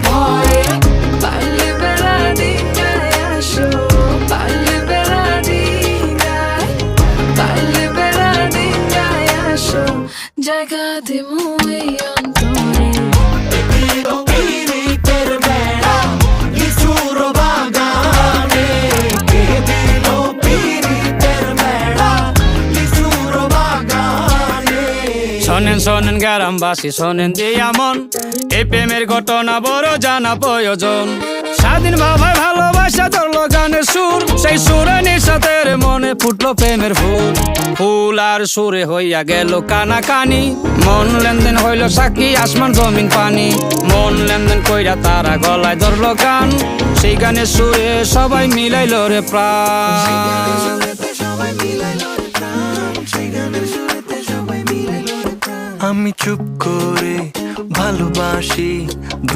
ভয়ে পারলে বেড়া ডিঙ্গায় আসো, পারলে বেড়া ডিঙ্গায়, পারলে বেড়া ডিঙ্গায় আসো, জায়গা দিমু এই অন্তরে। শোনেন শোনেন গ্রামবাসী শোনেন দিয়া মন, এই প্রেমের ঘটনা বড় জানা প্রয়োজন। স্বাধীন ভাবে ভালোবাসা ধরলো গানের সুর, সেই সুরে নিঃসাতের মনে ফুটলো প্রেমের ফুল। ফুল আর সুরে হইয়া গেল কানাকানি, মন লেনদেন হইল সাক্ষী আসমান জমিন পানি। মন লেনদেন কইরা তারা গলায় ধরলো গান, সেই গানের সুরে সবাই মিলাইল রে প্রাণ। আমি চুপ করে ভালোবাসি।